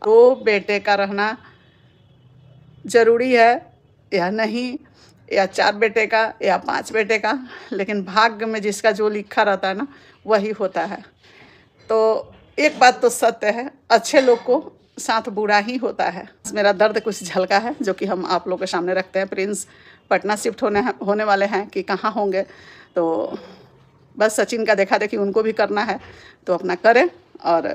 दो बेटे का रहना ज़रूरी है या नहीं, या 4 बेटे का या 5 बेटे का, लेकिन भाग्य में जिसका जो लिखा रहता है ना वही होता है। तो एक बात तो सत्य है, अच्छे लोग को साथ बुरा ही होता है। मेरा दर्द कुछ झलका है जो कि हम आप लोगों के सामने रखते हैं। प्रिंस पटना शिफ्ट होने वाले हैं कि कहाँ होंगे, तो बस सचिन का देखा देखी उनको भी करना है तो अपना करें। और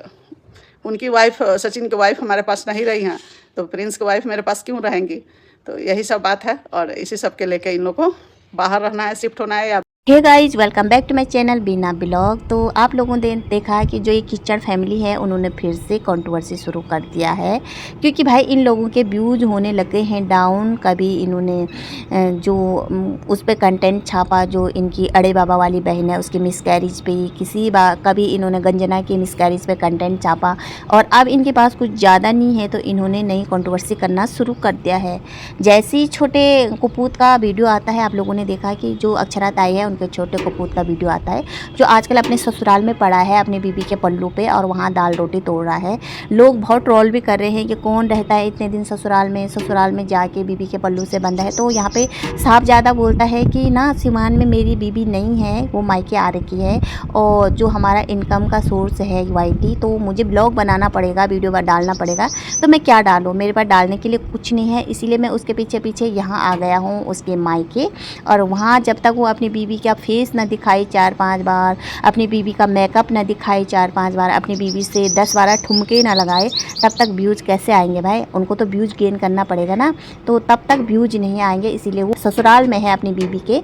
उनकी वाइफ, सचिन की वाइफ हमारे पास नहीं रही हैं तो प्रिंस की वाइफ मेरे पास क्यों रहेंगी। तो यही सब बात है और इसी सब के लेके इन लोगों को बाहर रहना है, शिफ्ट होना है। या hey guys, welcome back to my channel Bina blog. तो आप लोगों ने देखा कि जो ये किचन फैमिली है उन्होंने फिर से कंट्रोवर्सी शुरू कर दिया है, क्योंकि भाई इन लोगों के व्यूज होने लगे हैं डाउन। कभी इन्होंने जो उस पर कंटेंट छापा जो इनकी अड़े बाबा वाली बहन है उसकी मिसकैरेज पे, कभी इन्होंने गंजना की मिसकैरेज पे कंटेंट छापा, और अब इनके पास कुछ ज़्यादा नहीं है तो इन्होंने नई कंट्रोवर्सी करना शुरू कर दिया है। जैसे ही छोटे कपूत का वीडियो आता है, आप लोगों ने देखा कि जो अक्षरा ताई है उनके छोटे कपूत का वीडियो आता है, जो आजकल अपने ससुराल में पड़ा है अपनी बीबी के पल्लू पे और वहाँ दाल रोटी तोड़ रहा है। लोग बहुत ट्रोल भी कर रहे हैं कि कौन रहता है इतने दिन ससुराल में जाके बीबी के पल्लू से बंधा है। तो यहाँ पे साफ ज़्यादा बोलता है कि ना सिवान में मेरी बीबी नहीं है, वो मायके आ रखी है, और जो हमारा इनकम का सोर्स है वाईटी, तो मुझे ब्लॉग बनाना पड़ेगा, वीडियो डालना पड़ेगा। तो मैं क्या डालूँ, मेरे पास डालने के लिए कुछ नहीं है, इसीलिए मैं उसके पीछे पीछे यहाँ आ गया हूँ उसके मायके। और वहाँ जब तक वो अपनी बीबी का फेस न दिखाए 4-5 बार, अपनी बीबी का मेकअप न दिखाए 4-5 बार, अपनी बीबी से 10-12 ठुमके न लगाए, तब तक व्यूज़ कैसे आएंगे भाई। उनको तो व्यूज़ गेन करना पड़ेगा ना, तो तब तक व्यूज़ नहीं आएंगे। इसीलिए वो ससुराल में है अपनी बीबी के,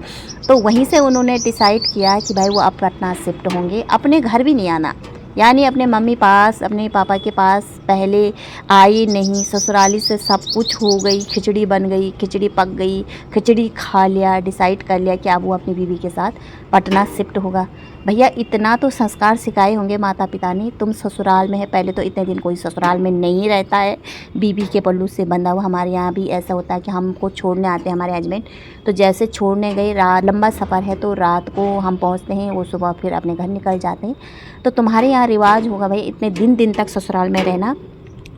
तो वहीं से उन्होंने डिसाइड किया कि भाई वो अब पटना शिफ्ट होंगे, अपने घर भी नहीं आना, यानी अपने मम्मी पास, अपने पापा के पास पहले आई नहीं। ससुराली से सब कुछ हो गई, खिचड़ी बन गई, खिचड़ी पक गई, खिचड़ी खा लिया, डिसाइड कर लिया कि अब वो अपनी बीवी के साथ पटना शिफ्ट होगा। भैया इतना तो संस्कार सिखाए होंगे माता पिता ने, तुम ससुराल में है, पहले तो इतने दिन कोई ससुराल में नहीं रहता है बीबी के पल्लू से बंधा हुआ। हमारे यहाँ भी ऐसा होता है कि हमको छोड़ने आते हैं हमारे हस्बैंड, तो जैसे छोड़ने गए, लंबा सफ़र है तो रात को हम पहुँचते हैं, वो सुबह फिर अपने घर निकल जाते हैं। तो तुम्हारे यहाँ रिवाज होगा भाई इतने दिन तक ससुराल में रहना,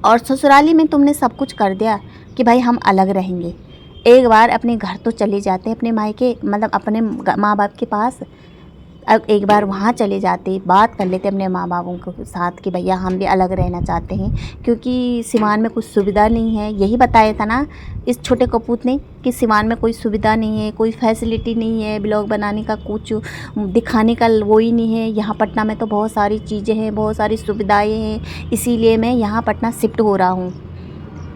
और ससुराली में तुमने सब कुछ कर दिया कि भाई हम अलग रहेंगे। एक बार अपने घर तो चले जाते अपने मायके, मतलब अपने माँ बाप के पास, अब एक बार वहाँ चले जाते, बात कर लेते अपने माँ बापों के साथ कि भैया हम भी अलग रहना चाहते हैं, क्योंकि सिवान में कुछ सुविधा नहीं है। यही बताया था ना इस छोटे कपूत ने कि सिवान में कोई सुविधा नहीं है, कोई फैसिलिटी नहीं है, ब्लॉग बनाने का कुछ दिखाने का वो ही नहीं है। यहाँ पटना में तो बहुत सारी चीज़ें हैं, बहुत सारी सुविधाएँ हैं, इसीलिए मैं यहाँ पटना शिफ्ट हो रहा हूँ।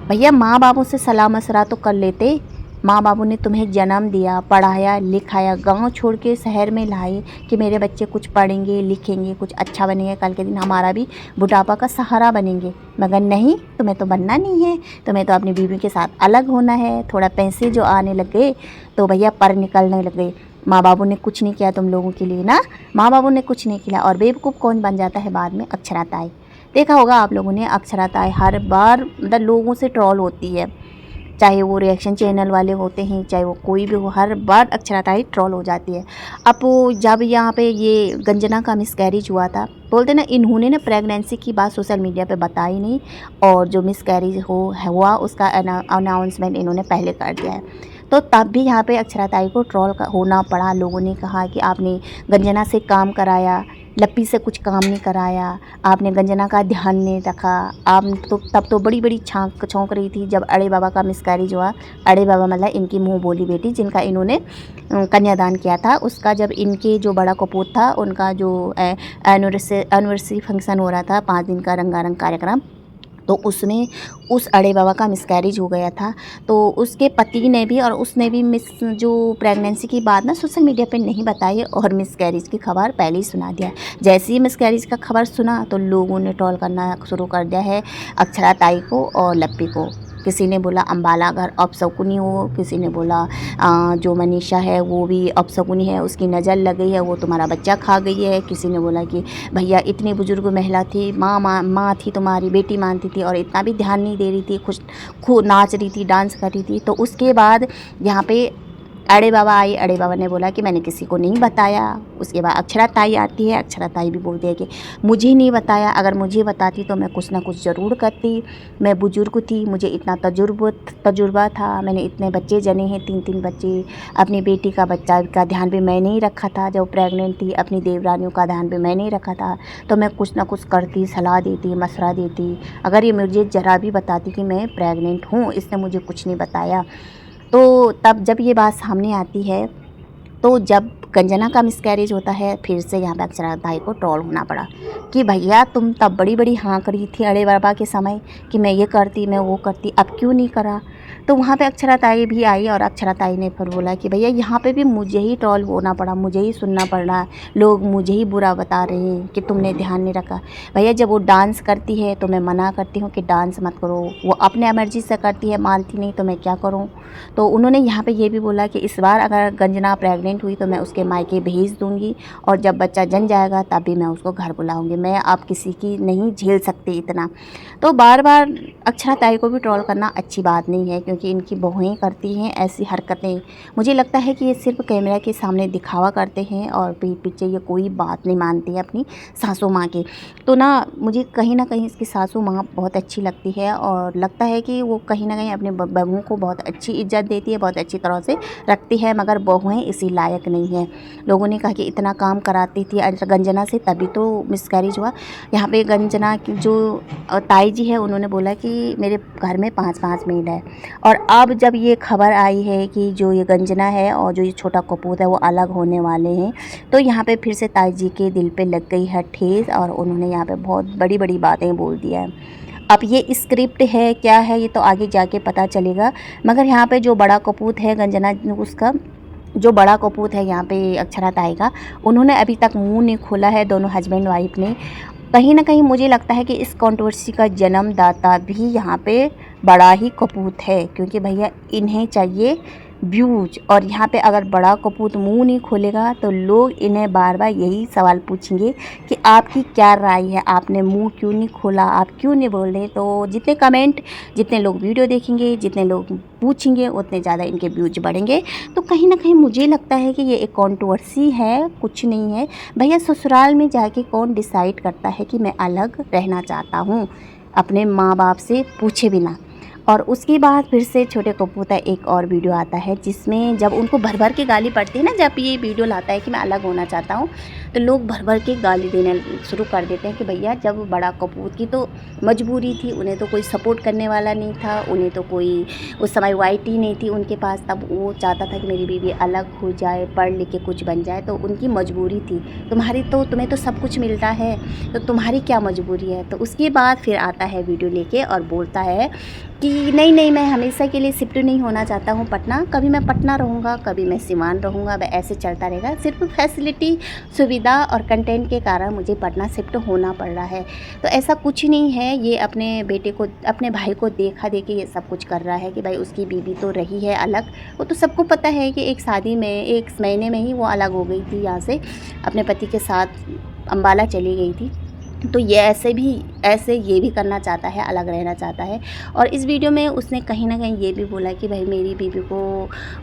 भैया माँ बापों से सलाह मशवरा तो कर लेते। माँ बाबू ने तुम्हें जन्म दिया, पढ़ाया लिखाया, गांव छोड़ के शहर में लाए कि मेरे बच्चे कुछ पढ़ेंगे लिखेंगे, कुछ अच्छा बनेंगे, कल के दिन हमारा भी बुढ़ापा का सहारा बनेंगे। मगर नहीं, तुम्हें तो बनना नहीं है, तुम्हें तो अपनी बीवी के साथ अलग होना है। थोड़ा पैसे जो आने लगे तो भैया पर निकलने लगे। माँ बाबू ने कुछ नहीं किया तुम लोगों के लिए ना, माँ बाबू ने कुछ नहीं किया। और बेवकूफ़ कौन बन जाता है बाद में, अक्षरा ताई। देखा होगा आप लोगों ने, अक्षरा ताई हर बार मतलब लोगों से ट्रोल होती है, चाहे वो रिएक्शन चैनल वाले होते हैं, चाहे वो कोई भी हो, हर बार अक्षरा ताई ट्रोल हो जाती है। अब वो जब यहाँ पे ये गंजना का मिसकैरेज हुआ था, बोलते ना इन्होंने ना प्रेगनेंसी की बात सोशल मीडिया पे बताई नहीं, और जो मिसकैरेज हुआ उसका अनाउंसमेंट इन्होंने पहले कर दिया है। तो तब भी यहाँ पे अक्षरा ताई को ट्रोल होना पड़ा। लोगों ने कहा कि आपने गंजना से काम कराया, लप्पी से कुछ काम नहीं कराया, आपने गंजना का ध्यान नहीं रखा। आप तो तब तो बड़ी बड़ी छौंक रही थी जब अड़े बाबा का मिसकैरेज हुआ। अड़े बाबा मतलब इनकी मुँह बोली बेटी, जिनका इन्होंने कन्यादान किया था, उसका जब इनके जो बड़ा कपूत था उनका जो एनिवर्सरी फंक्शन हो रहा था, 5 दिन का रंगारंग कार्यक्रम, तो उसमें उस अड़े बाबा का मिसकैरेज हो गया था। तो उसके पति ने भी और उसने भी जो प्रेगनेंसी की बात ना सोशल मीडिया पे नहीं बताई, और मिसकैरेज की खबर पहले ही सुना दिया। जैसे ही मिसकैरेज का खबर सुना तो लोगों ने ट्रोल करना शुरू कर दिया है अक्षरा ताई को और लप्पी को। किसी ने बोला अम्बाला घर अपशकुनी हो, किसी ने बोला जो मनीषा है वो भी अपशकुनी है, उसकी नज़र लग गई है, वो तुम्हारा बच्चा खा गई है। किसी ने बोला कि भैया इतनी बुजुर्ग महिला थी, माँ थी, तुम्हारी बेटी मानती थी और इतना भी ध्यान नहीं दे रही थी, खूब नाच रही थी, डांस कर रही थी। तो उसके बाद यहाँ पे अड़े बाबा आई। अड़े बाबा ने बोला कि मैंने किसी को नहीं बताया। उसके बाद अक्षरा ताई आती है। अक्षरा ताई भी बोलती है कि मुझे नहीं बताया, अगर मुझे बताती तो मैं कुछ ना कुछ ज़रूर करती। मैं बुजुर्ग थी, मुझे इतना तजुर्बा था, मैंने इतने बच्चे जने हैं, 3-3 बच्चे। अपनी बेटी का बच्चा का ध्यान भी मैंने ही रखा था, जब प्रेग्नेंट थी अपनी देवरानियों का ध्यान भी मैंने ही रखा था। तो मैं कुछ ना कुछ करती, सलाह देती, मशवरा देती। अगर ये मुझे ज़रा भी बताती कि मैं प्रेग्नेंट हूँ, इसने मुझे कुछ नहीं बताया। तो तब जब ये बात सामने आती है, तो जब गंजना का मिसकैरेज होता है, फिर से यहाँ पे अक्षरा ताई को ट्रोल होना पड़ा कि भैया तुम तब बड़ी बड़ी हाँ करी थी अड़े बाबा के समय कि मैं ये करती, मैं वो करती, अब क्यों नहीं करा। तो वहाँ पे अक्षरा ताई भी आई और अक्षरा ताई ने फिर बोला कि भैया यहाँ पे भी मुझे ही ट्रोल होना पड़ा, मुझे ही सुनना पड़ रहा, लोग मुझे ही बुरा बता रहे हैं कि तुमने ध्यान नहीं रखा। भैया जब वो डांस करती है तो मैं मना करती हूँ कि डांस मत करो, वो अपने मर्जी से करती है, मानती नहीं तो मैं क्या करूँ। तो उन्होंने यहाँ पे ये भी बोला कि इस बार अगर गंजना प्रेग्नेंट हुई तो मैं उसके मायके भेज दूँगी और जब बच्चा जन जाएगा तब भी मैं उसको घर बुलाऊँगी, मैं आप किसी की नहीं झेल सकती इतना। तो बार बार अक्षरा ताई को भी ट्रोल करना अच्छी बात नहीं है, क्योंकि इनकी बहुएं करती हैं ऐसी हरकतें। मुझे लगता है कि ये सिर्फ कैमरा के सामने दिखावा करते हैं और पीठ पीछे ये कोई बात नहीं मानती है अपनी सासू माँ की। तो ना मुझे कहीं ना कहीं इसकी सासू माँ बहुत अच्छी लगती है और लगता है कि वो कहीं ना कहीं अपने बहुओं को बहुत अच्छी इज्जत देती है, बहुत अच्छी तरह से रखती है, मगर बहुएं इसी लायक नहीं है। लोगों ने कहा कि इतना काम कराती थी गंजना से तभी तो मिसकैरेज हुआ। यहाँ पे गंजना की जो ताई जी है उन्होंने बोला कि मेरे घर में 5-5 मेड है, और अब जब ये खबर आई है कि जो ये गंजना है और जो ये छोटा कपूत है वो अलग होने वाले हैं, तो यहाँ पे फिर से ताई जी के दिल पे लग गई है ठेस और उन्होंने यहाँ पे बहुत बड़ी बड़ी बातें बोल दिया है। अब ये स्क्रिप्ट है क्या है ये तो आगे जाके पता चलेगा, मगर यहाँ पे जो बड़ा कपूत है गंजना, उसका जो बड़ा कपूत है यहाँ पे अक्षरा ताई का, उन्होंने अभी तक मुंह नहीं खोला है, दोनों हस्बैंड वाइफ ने। कहीं ना कहीं मुझे लगता है कि इस कंट्रोवर्सी का जन्मदाता भी यहाँ पे बड़ा ही कपूत है, क्योंकि भैया इन्हें चाहिए व्यूज, और यहाँ पे अगर बड़ा कपूत मुंह नहीं खोलेगा तो लोग इन्हें बार बार यही सवाल पूछेंगे कि आपकी क्या राय है, आपने मुंह क्यों नहीं खोला, आप क्यों नहीं बोल रहे। तो जितने कमेंट, जितने लोग वीडियो देखेंगे, जितने लोग पूछेंगे, उतने ज़्यादा इनके व्यूज बढ़ेंगे। तो कहीं ना कहीं मुझे लगता है कि ये एक कंट्रोवर्सी है, कुछ नहीं है। भैया ससुराल में जाके कौन डिसाइड करता है कि मैं अलग रहना चाहता हूँ, अपने माँ बाप से पूछे बिना। और उसके बाद फिर से छोटे कपूत का एक और वीडियो आता है जिसमें जब उनको भर भर के गाली पड़ती है ना, जब ये वीडियो लाता है कि मैं अलग होना चाहता हूँ, तो लोग भर भर के गाली देने शुरू कर देते हैं कि भैया जब बड़ा कपूत की तो मजबूरी थी, उन्हें तो कोई सपोर्ट करने वाला नहीं था, उन्हें तो कोई उस समय वाइट ही नहीं थी उनके पास, तब वो चाहता था कि मेरी बीवी अलग हो जाए, पढ़ लिख के कुछ बन जाए, तो उनकी मजबूरी थी। तुम्हें तो सब कुछ मिलता है, तो तुम्हारी क्या मजबूरी है। तो उसके बाद फिर आता है वीडियो लेके और बोलता है कि नहीं मैं हमेशा के लिए शिफ्ट नहीं होना चाहता हूँ पटना, कभी मैं पटना रहूँगा, कभी मैं सिवान रहूँगा, वह ऐसे चलता रहेगा, सिर्फ फैसिलिटी, सुविधा और कंटेंट के कारण मुझे पटना शिफ्ट होना पड़ रहा है। तो ऐसा कुछ नहीं है, ये अपने बेटे को, अपने भाई को देखा देखी ये सब कुछ कर रहा है कि भाई उसकी बीवी तो रही है अलग। वो तो सबको पता है कि एक शादी में 1 महीने में ही वो अलग हो गई थी, यहाँ से अपने पति के साथ अम्बाला चली गई थी। तो ये ऐसे ये भी करना चाहता है, अलग रहना चाहता है। और इस वीडियो में उसने कहीं ना कहीं ये भी बोला कि भाई मेरी बीवी को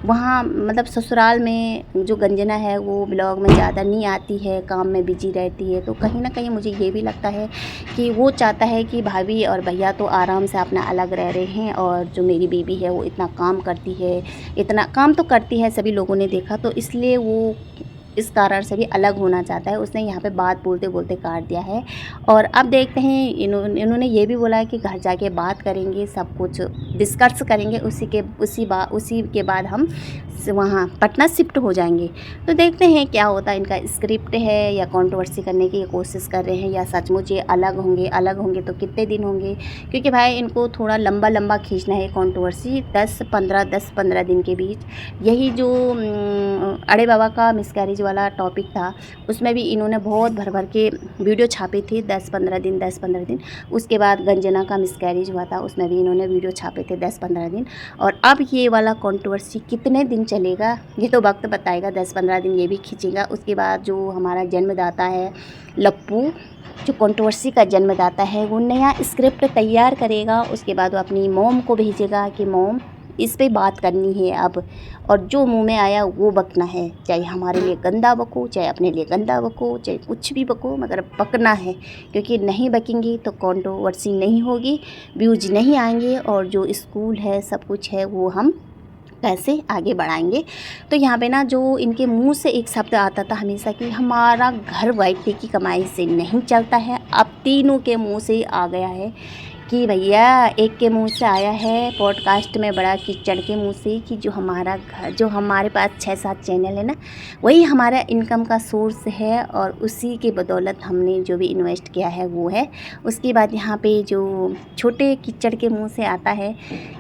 वहाँ मतलब ससुराल में जो गंजना है वो ब्लॉग में ज़्यादा नहीं आती है, काम में बिजी रहती है। तो कहीं ना कहीं मुझे ये भी लगता है कि वो चाहता है कि भाभी और भैया तो आराम से अपना अलग रह रहे हैं, और जो मेरी बीवी है वो इतना काम करती है, इतना काम तो करती है, सभी लोगों ने देखा, तो इसलिए वो इस कारण से भी अलग होना चाहता है। उसने यहाँ पे बात बोलते बोलते काट दिया है। और अब देखते हैं, इन्होंने ये भी बोला है कि घर जाके बात करेंगे, सब कुछ डिस्कस करेंगे, उसी के बाद हम वहाँ पटना शिफ्ट हो जाएंगे। तो देखते हैं क्या होता है, इनका स्क्रिप्ट है या कंट्रोवर्सी करने की कोशिश कर रहे हैं, या सचमुच ये अलग होंगे तो कितने दिन होंगे, क्योंकि भाई इनको थोड़ा लंबा खींचना है कंट्रोवर्सी, 10-15 दिन के बीच। यही जो अड़े बाबा का मिसकैरेज वाला टॉपिक था, उसमें भी इन्होंने बहुत भर भर के वीडियो छापे थे, 10-15 दिन। उसके बाद गंजना का मिसकैरेज हुआ था, उसमें भी इन्होंने वीडियो छापे थे 10-15 दिन। और अब ये वाला कंट्रोवर्सी कितने दिन चलेगा ये तो वक्त बताएगा, 10-15 दिन ये भी खींचेगा। उसके बाद जो हमारा जन्मदाता है लप्पू, जो कंट्रोवर्सी का जन्मदाता है, वो नया स्क्रिप्ट तैयार करेगा। उसके बाद वो अपनी मॉम को भेजेगा कि मॉम इस पे बात करनी है अब, और जो मुंह में आया वो बकना है, चाहे हमारे लिए गंदा बको, चाहे अपने लिए गंदा बको, चाहे कुछ भी बको, मगर बकना है। क्योंकि नहीं बकेंगे तो कंट्रोवर्सी नहीं होगी, व्यूज नहीं आएंगे, और जो स्कूल है सब कुछ है वो हम कैसे आगे बढ़ाएंगे। तो यहाँ पे ना जो इनके मुंह से एक शब्द आता था हमेशा कि हमारा घर वाइटी की कमाई से नहीं चलता है, अब तीनों के मुंह से आ गया है कि भैया, एक के मुंह से आया है पॉडकास्ट में, बड़ा किचड़ के मुंह से, कि जो हमारा घर, जो हमारे पास 6-7 चैनल है ना, वही हमारा इनकम का सोर्स है, और उसी के बदौलत हमने जो भी इन्वेस्ट किया है वो है। उसके बाद यहाँ पे जो छोटे किचड़ के मुंह से आता है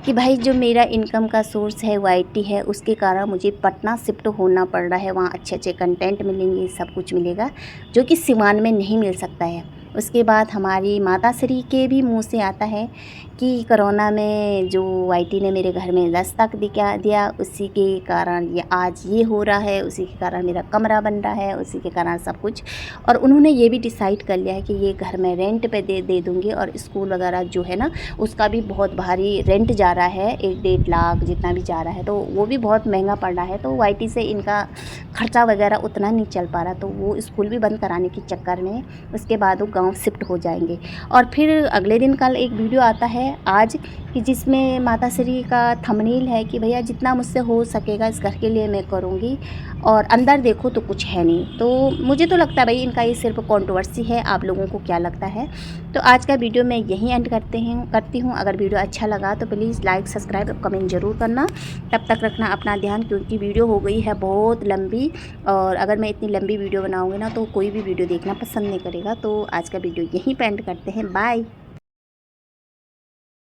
कि भाई जो मेरा इनकम का सोर्स है वाईटी है, उसके कारण मुझे पटना शिफ्ट होना पड़ रहा है, वहाँ अच्छे अच्छे कंटेंट मिलेंगे, सब कुछ मिलेगा जो कि सिवान में नहीं मिल सकता है। उसके बाद हमारी माता श्री के भी मुंह से आता है कि कोरोना में जो वाईटी ने मेरे घर में दस्तक दिया, उसी के कारण ये आज ये हो रहा है, उसी के कारण मेरा कमरा बन रहा है, उसी के कारण सब कुछ। और उन्होंने ये भी डिसाइड कर लिया है कि ये घर में रेंट पे दे दूँगी, और स्कूल वगैरह जो है ना उसका भी बहुत भारी रेंट जा रहा है, 1-1.5 लाख जितना भी जा रहा है, तो वो भी बहुत महंगा पड़ रहा है। तो वाईटी से इनका खर्चा वगैरह उतना नहीं चल पा रहा, तो वो स्कूल भी बंद कराने के चक्कर में उसके बाद वो गाँव शिफ्ट हो जाएंगे। और फिर अगले दिन कल एक वीडियो आता है आज कि जिसमें माता श्री का थंबनेल है कि भैया जितना मुझसे हो सकेगा इस घर के लिए मैं करूँगी, और अंदर देखो तो कुछ है नहीं। तो मुझे तो लगता है भाई इनका ये सिर्फ कंट्रोवर्सी है, आप लोगों को क्या लगता है? तो आज का वीडियो मैं यहीं एंड करती हूँ। अगर वीडियो अच्छा लगा तो प्लीज़ लाइक, सब्सक्राइब और कमेंट ज़रूर करना। तब तक रखना अपना ध्यान, क्योंकि वीडियो हो गई है बहुत लंबी, और अगर मैं इतनी लंबी वीडियो बनाऊँगी ना तो कोई भी वीडियो देखना पसंद नहीं करेगा। तो आज का वीडियो यहीं पे एंड करते हैं। बाय।